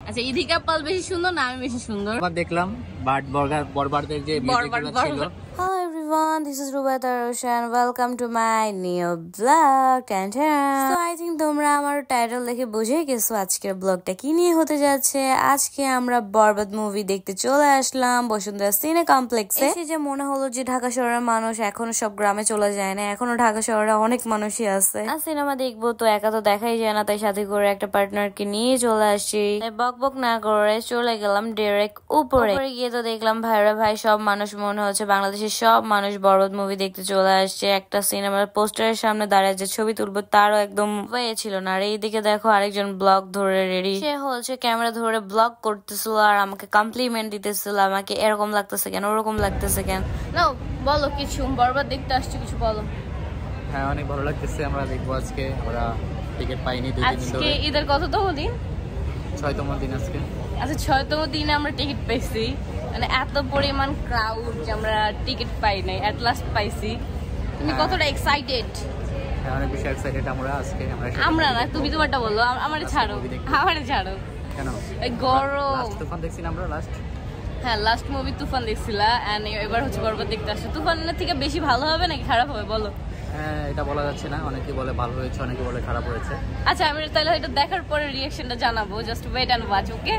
আচ্ছা, ইদিকা পাল বেশি সুন্দর না আমি বেশি সুন্দর? আবার দেখলাম বরবাদের যে মিউজিকগুলো ছিল। Hello everyone, this is Rubaita Roshan. Welcome to my new vlog. So I think তোমরা আমার টাইটেল দেখে বুঝে গেছো আজকের ব্লগটা কি নিয়ে হতে যাচ্ছে। আজকে আমরা বরবাদ মুভি দেখতে চলে আসলাম বসুন্ধরা সিনে কমপ্লেক্সে। এসে যে মনে হলো যে ঢাকা শহরের মানুষ এখনো সব গ্রামে চলে যায় না, এখনো ঢাকা শহরে অনেক মানুষই আছে। আর সিনেমা দেখবো তো একা তো দেখাই যায় না, তাই সাথে করে একটা পার্টনারকে নিয়ে চলে আসছি। বক বক না করে চলে গেলাম ডাইরেক্ট উপরে গিয়ে তো দেখলাম ভাইরা ভাই সব মানুষ, মনে হচ্ছে বাংলাদেশের সব মানুষ বরবাদ মুভি দেখতে চলে আসছে। একটা সিনেমার পোস্টারের সামনে দাঁড়িয়ে যে ছবি তুলবো তারও একদম ওয়ে ছিল না। আর এইদিকে দেখো আরেকজন ব্লগ ধরে রেডি, সে হচ্ছে ক্যামেরা ধরে ব্লগ করতেছিল আর আমাকে কমপ্লিমেন্ট দিতেছিল, আমাকে এরকম লাগতেছে কেন ওরকম লাগতেছে কেন। না বলো কিছু, বরবাদ দেখতে আসছো কিছু বলো। হ্যাঁ অনেক ভালো লাগতেছে, আমরা দেখবো আজকে। আমরা টিকিট পাইনি 2 দিন আজকে ধরে। ঈদের কততম দিন? 6তম দিন আজকে। আচ্ছা 6তম দিনে আমরা টিকিট পাইছি, মানে এত পরিমাণ ক্রাউড যে আমরা টিকিট পাই নাই, এট লাস্ট পাইছি। তুমি কতটা এক্সাইটেড? হ্যাঁ অনেক বেশি এক্সাইটেড আমরা আজকে। আমরা না, তুমি তোমারটা বলো, আমারে ছাড়ো, আমারে ছাড়ো। কেন? এই গরম। লাস্ট তুফান দেখছি না আমরা লাস্ট। হ্যাঁ লাস্ট মুভি তুফান দেখছিলা, এন্ড এবার হচ্ছে বরবাদ দেখতে আসছো। তুফানের থেকে বেশি ভালো হবে নাকি খারাপ হবে বলো? হ্যাঁ এটা বলা যাচ্ছে না, অনেকে বলে ভালো হয়েছে, অনেকে বলে খারাপ হয়েছে। আচ্ছা আমি তাহলে এটা দেখার পরে রিঅ্যাকশনটা জানাবো, জাস্ট ওয়েট এন্ড ওয়াচ, ওকে?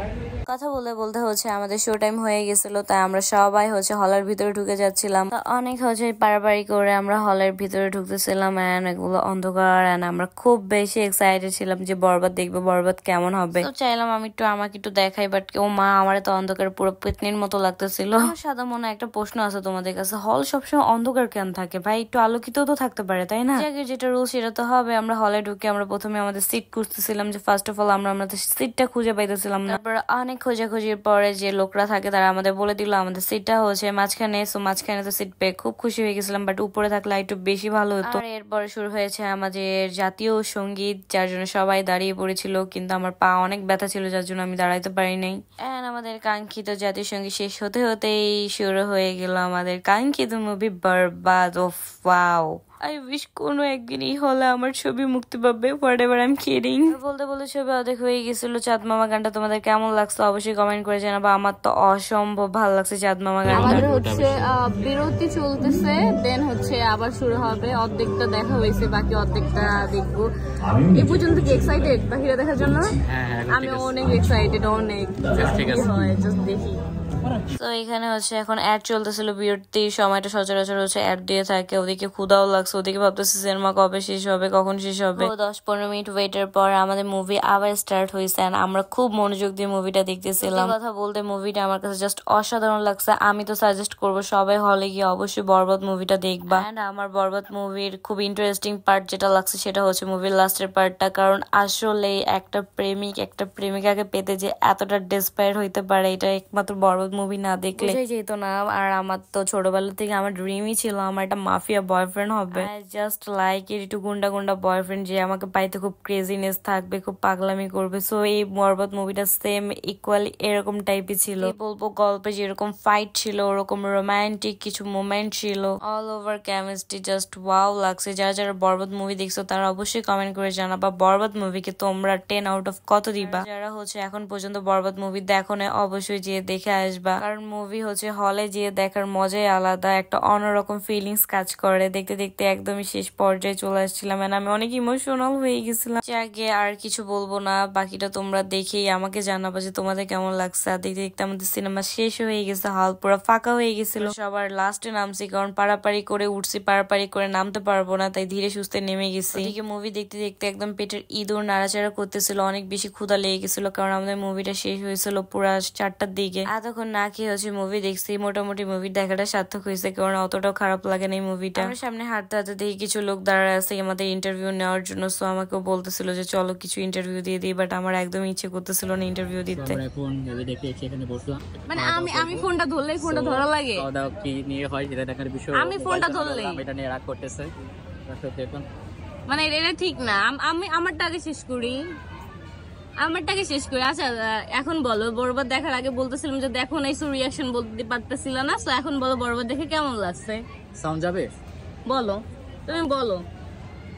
কথা বলতে বলতে হচ্ছে আমাদের শো টাইম হয়ে গেছিল, তাই আমরা সবাই হচ্ছে হলের ভিতরে ঢুকে যাচ্ছিলাম। অনেক হচ্ছে পাড়াপাড়ি করে আমরা হলের ভিতরে ঢুকতেছিলাম, এন্ড এগুলো অন্ধকার, এন্ড আমরা খুব বেশি এক্সাইটেড ছিলাম যে বরবাদ দেখবো, বরবাদ কেমন হবে। তো চাইলাম আমাকে একটু দেখাই, বাট ও মা আমার তো অন্ধকার পুরো পেতনির মতো লাগতেছিল। সাদা মনে একটা প্রশ্ন আছে তোমাদের কাছে, হল সবসময় অন্ধকার কেন থাকে ভাই? একটু আলোকিত তো থাকতে পারে তাই না? যেটা রুল সেটা তো হবে। আমরা হলে ঢুকে আমরা প্রথমে আমাদের সিট খুঁজতেছিলাম, যে ফার্স্ট অফ অল আমরা আমাদের সিটটা খুঁজে পাইতেছিলাম না। তারপর অনেক খোঁজাখুঁজির পরে যে লোকরা থাকে তারা আমাদের বলে দিল আমাদের সিটটা হচ্ছে মাঝখানে। সো মাঝখানে তো সিট পেয়ে খুব খুশি হয়ে গেছিলাম, বাট উপরে থাকলে একটু বেশি ভালো হতো। আর এরপরে শুরু হয়েছে আমাদের জাতীয় সঙ্গীত, যার জন্য সবাই দাঁড়িয়ে পড়েছিল, কিন্তু আমার পা অনেক ব্যথা ছিল যার জন্য আমি দাঁড়াইতে পারি নাই। এন্ড আমাদের কাঙ্ক্ষিত জাতীয় সঙ্গীত শেষ হতে হতেই শুরু হয়ে গেল আমাদের কাঙ্ক্ষিত মুভি বরবাদ। ও ওয়াও, আই উইশ কোনো একদিন এই হলে আমার ছবি মুক্তি পাবে। Whatever, I am kidding. বলতে বলতে ছবি অর্ধেক হয়ে গেছিল। চাঁদ মামা গানটা তোমাদের কেমন লাগছে অবশ্যই কমেন্ট করে জানাবো। আমার তো অসম্ভব ভালো লাগছে চাঁদ মামা গানটা। আমাদের হচ্ছে বিরতি চলতেছে, দেন হচ্ছে আবার শুরু হবে। অর্ধেকটা দেখা হয়েছে, বাকি অর্ধেকটা দেখবো। এই পর্যন্ত কি এক্সাইটেড বাকিরা দেখার জন্য? আমি অনেক এক্সাইটেড, অনেক। ঠিক আছে জাস্ট দেখি। তো এখানে হচ্ছে এখন অ্যাড চলতেছিল, বিরতির সময়টা সচরাচর হচ্ছে অ্যাড দিয়ে থাকে। ওদিকে ক্ষুদাও লাগছে, ওদিকে ভাবতেছে সিনেমা কবে শেষ হবে, কখন শেষ হবে। 10-15 মিনিট ওয়েটের পর আমাদের মুভি আবার স্টার্ট হয়েছে, আমরা খুব মনোযোগ দিয়ে মুভিটা দেখতেছিলাম। কথা বলতে মুভিটা আমার কাছে জাস্ট অসাধারণ লাগছে। আমি তো সাজেস্ট করবো সবাই হলে গিয়ে অবশ্যই বরবাদ মুভিটা দেখবা। এন্ড আমার বরবাদ মুভির খুব ইন্টারেস্টিং পার্ট যেটা লাগছে সেটা হচ্ছে মুভির লাস্টের পার্টটা। কারণ আসলে একটা প্রেমিক একটা প্রেমিকাকে পেতে যে এতটা ডেসপায়ার হইতে পারে, এটা একমাত্র বরবাদ মুভি না দেখলে যেত না। আর আমার তো ছোটবেলা থেকে আমার ড্রিমই ছিল আমার একটা মাফিয়া বয়ফ্রেন্ড হবে। জাস্ট লাইক এর একটু গুন্ডা গুন্ডা বয়ফ্রেন্ড, যে আমাকে পাইতে খুব ক্রেজিনেস থাকবে, খুব পাগলামি করবে। সো এই বরবাদ মুভিটা সেম ইকুয়ালি এরকম টাইপই ছিল। বলবো গল্পে যেরকম ফাইট ছিল ওরকম রোমান্টিক কিছু মোমেন্ট ছিল। All over chemistry just wow লাগছে। যারা যারা বরবাদ মুভি দেখছো তারা অবশ্যই কমেন্ট করে জানাবা বরবাদ মুভিকে তোমরা 10 আউট অফ কত দিবা। যারা হচ্ছে এখন পর্যন্ত বরবাদ মুভি দেখো না অবশ্যই যেয়ে দেখে আসবা, কারণ মুভি হচ্ছে হলে যেয়ে দেখার মজাই আলাদা। একটা অন্যরকম ফিলিংস কাজ করে। দেখতে দেখতে একদমই শেষ পর্যায়ে চলে আসছিলাম, আমি অনেক ইমোশনাল হয়ে গেছিলাম। আগে আর কিছু বলবো না, বাকিটা তোমরা দেখেই আমাকে জানাবো যে তোমাদের কেমন লাগছে। আর দেখতে দেখতে আমাদের সিনেমা শেষ হয়ে গেছে, হল পুরো ফাঁকা হয়ে গেছিল। সবার লাস্টে নামছি, কারণ পাড়াপাড়ি করে উঠছি, পাড়াপাড়ি করে নামতে পারবো না, তাই ধীরে সুস্থে নেমে গেছি। এদিকে মুভি দেখতে দেখতে একদম পেটের ইঁদুর নাড়াচাড়া করতেছিল, অনেক বেশি ক্ষুধা লেগে গেছিল, কারণ আমাদের মুভিটা শেষ হয়েছিল পুরা 4টার দিকে। এতক্ষণ না খেয়ে হচ্ছে মুভি দেখছি। মোটামুটি মুভি দেখাটা সার্থক হয়েছে, কারণ অতটাও খারাপ লাগে না এই মুভিটা। আমার সামনে হাঁটতে হাঁটতে দেখি কিছু লোক দাঁড়ায় আছে আমাদের ইন্টারভিউ নেওয়ার জন্য। সো আমাকেও বলতেছিল যে চলো কিছু ইন্টারভিউ দিয়ে দিই, বাট আমার একদম ইচ্ছে করতেছিল না ইন্টারভিউ দিতে। মানে আমি ফোনটা ধরলেই ফোনটা ধরা লাগে, কি নিয়ে হয় সেটা দেখার বিষয়। আমি ফোনটা ধরলেই এটা নিয়ে রাগ করতেছে, মানে এটা ঠিক না। আমি আমারটাকে শেষ করি। আচ্ছা এখন বলো, বরবাদ দেখার আগে বলতেছিলাম যে দেখো না, সো রিঅ্যাকশন বলতে পারতেছিল না। সো এখন বলো বরবাদ দেখে কেমন লাগছে। সাউন্ড যাবে? বলো, তুমি বলো।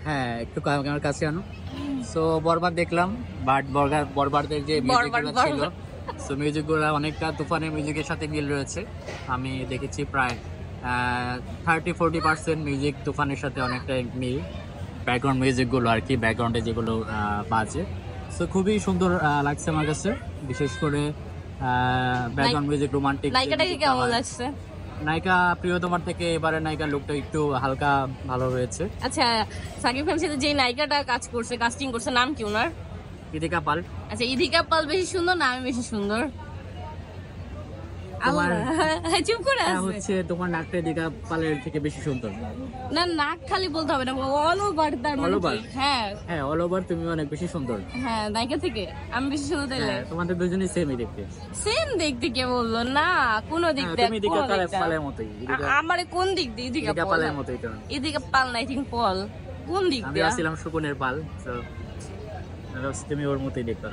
হ্যাঁ একটু আমার কাছে আনো। সো বরবাদ দেখলাম, বাট বরবাদের যে মিউজিকগুলো ছিল, সো মিউজিকগুলো অনেকটা তুফানের মিউজিকের সাথে মিল রয়েছে। আমি দেখেছি প্রায় 30-40% মিউজিক তুফানের সাথে অনেকটা মিল, ব্যাকগ্রাউন্ড মিউজিকগুলো আর কি, ব্যাকগ্রাউন্ডে যেগুলো বাজে। সো খুবই সুন্দর লাগছে আমার কাছে, বিশেষ করে ব্যাকগ্রাউন্ড মিউজিক, রোমান্টিক। নায়িকাটাকে কেমন লাগছে? নায়িকা প্রিয়তমার থেকে এবারে নায়িকার লুকটা একটু হালকা ভালো হয়েছে। আচ্ছা, সাকিব খানের সাথে যে নায়িকাটা কাজ করছে, কাস্টিং করছে, নাম কি ওনার? ইদিকা পাল। আচ্ছা, ইদিকা পাল বেশি সুন্দর না আমি বেশি সুন্দর? চুপ করে হচ্ছে তোমার নাকটা ইদিকা পালের থেকে বেশি সুন্দর। না, নাক খালি বলতে হবে না, অল ওভার। তার মানে হ্যাঁ হ্যাঁ, অল ওভার তুমি অনেক বেশি সুন্দর। হ্যাঁ, নায়িকা থেকে আমি বেশি সুন্দর তাইলে? তোমাদের দুজনেই সেমই দেখতে। সেম দেখতে কে বললো? না, কোন দিক দিয়ে? তুমি ইদিকা পালের মতোই। আমারে কোন দিক দিয়ে? ইদিকা পালের মতোই তো। ইদিকা পাল না, আই থিংক পল। কোন দিক দিয়ে? আমি ছিলাম সুকুনের পাল, তো তুমি ওর মতোই দেখতে।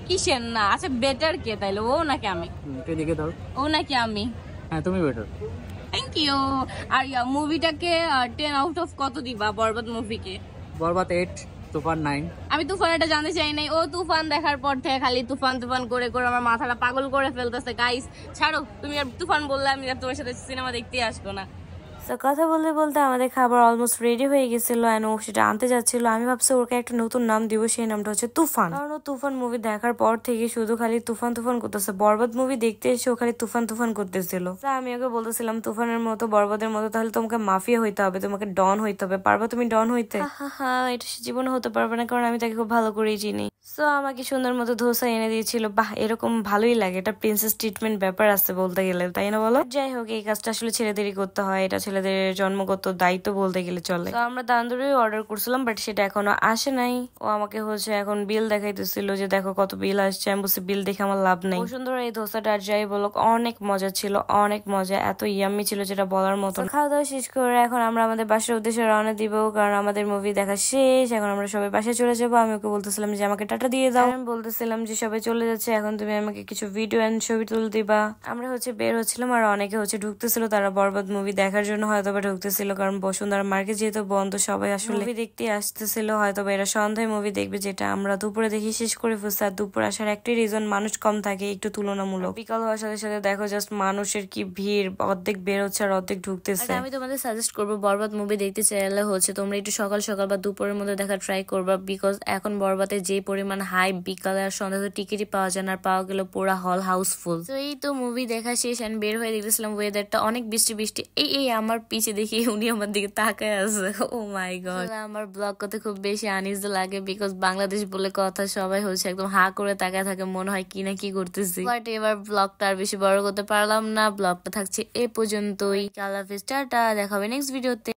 কিসের না? আচ্ছা, বেটার কে তাইলে, ও নাকি আমি? তুই দেখে দাও। ও নাকি আমি? হ্যাঁ, তুমি বেটার। Thank you. আর মুভিটাকে 10 আউট অফ কত দিবা বরবাদ মুভিকে? বরবাদ 8, তুফান 9। আমি তুফান এটা জানতে চাই নাই। ও তুফান দেখার পর থেকে খালি তুফান তুফান করে করে আমার মাথাটা পাগল করে ফেলতেছে। গাইস ছাড়ো, তুমি আর তুফান বললে আমি আর তোমার সাথে সিনেমা দেখতে আসবো না। তো কথা বলতে বলতে আমাদের খাবার অলমোস্ট রেডি হয়ে গেছিল এন্ড ও সেটা আনতে যাচ্ছিল। আমি ভাবছি ওকে একটা নতুন নাম দিব, সেই নামটা হচ্ছে তুফান। কারণ ও তুফান মুভি দেখার পর থেকে শুধু খালি তুফান তুফান করতেছে। বরবাদ মুভি দেখতে এসে ও খালি তুফান তুফান করতেছিল। আমি ওকে বলতেছিলাম তুফানের মতো বরবাদের মতো তাহলে তোমাকে মাফিয়া হইতে হবে, তোমাকে ডন হইতে হবে। পারবা তুমি ডন হইতে? এটা সে জীবনে হতে পারবে না, কারণ আমি তাকে খুব ভালো করেই চিনি। সো আমাকে সুন্দর মতো ধোসা এনে দিয়েছিল। বাহ, এরকম ভালোই লাগে, এটা প্রিন্সেস ট্রিটমেন্ট ব্যাপার আছে বলতে গেলে, তাই না বলো? যাই হোক, এই কাজটা আসলে ছেলেদেরই করতে হয়, এটা ছেলেদের জন্মগত দায়িত্ব বলতে গেলে চলে। তো আমরা তান্দুরি অর্ডার করছিলাম, বাট সেটা এখনো আসে নাই। ও আমাকে হচ্ছে এখন বিল দেখাইতেছিল যে দেখো কত বিল আসছে। আমি বলছি বিল দেখে আমার লাভ নেই। সুন্দর এই ধোসাটা আর যাই বলো অনেক মজা ছিল, অনেক মজা, এত ইয়াম্মি ছিল যেটা বলার মতো। খাওয়া দাওয়া শেষ করে এখন আমরা আমাদের বাসার উদ্দেশ্যে রওনা দিব, কারণ আমাদের মুভি দেখা শেষ। এখন আমরা সবাই বাসায় চলে যাবো। আমি ওকে বলতেছিলাম যে আমাকে টাটা দিয়ে দাও। আমি বলতেছিলাম যে সবাই চলে যাচ্ছে, এখন তুমি আমাকে কিছু ভিডিও এন্ড ছবি তুলে দিবা। আমরা হচ্ছে বের হচ্ছিলাম আর অনেকে হচ্ছে ঢুকতেছিল, তারা বরবাদ মুভি দেখার জন্য হয়তো বা ঢুকতেছিল, কারণ বসুন্ধরা মার্কেট যেহেতু বন্ধ, সবাই আসলে মুভি দেখতে আসতেছিল। হয়তো বা এরা সন্ধ্যায় মুভি দেখবে, যেটা আমরা দুপুরে দেখি শেষ করে ফেলছি। আর দুপুর আসার একটাই রিজন, মানুষ কম থাকে একটু তুলনামূলক। বিকাল হওয়ার সাথে সাথে দেখো জাস্ট মানুষের কি ভিড়, অর্ধেক বের হচ্ছে আর অর্ধেক ঢুকতেছে। আমি তোমাদের সাজেস্ট করবো বরবাদ মুভি দেখতে চাইলে হচ্ছে তোমরা একটু সকাল সকাল বা দুপুরের মধ্যে দেখা ট্রাই করবা, বিকজ এখন বরবাদে যে পরিমাণ হাই, বিকালে আর সন্ধ্যা তো টিকিটই পাওয়া যায় না, আর পাওয়া গেল পুরা হল হাউসফুল। তো এই তো মুভি দেখা শেষ এন্ড বের হয়ে দেখতেছিলাম ওয়েদারটা অনেক বৃষ্টি বৃষ্টি। এই আমার পিছে দেখি উনি আমার দিকে তাকায় আছে। ও মাই গড, আমার ব্লগ করতে খুব বেশি আনইজি লাগে, বিকজ বাংলাদেশ বলে কথা, সবাই হচ্ছে একদম হা করে তাকায় থাকে, মনে হয় কি না কি করতেছি। বাট এবার ব্লগটা আর বেশি বড় করতে পারলাম না, ব্লগটা থাকছে এ পর্যন্তই। আল্লাহ হাফেজ, টাটা, দেখা হবে নেক্সট ভিডিওতে।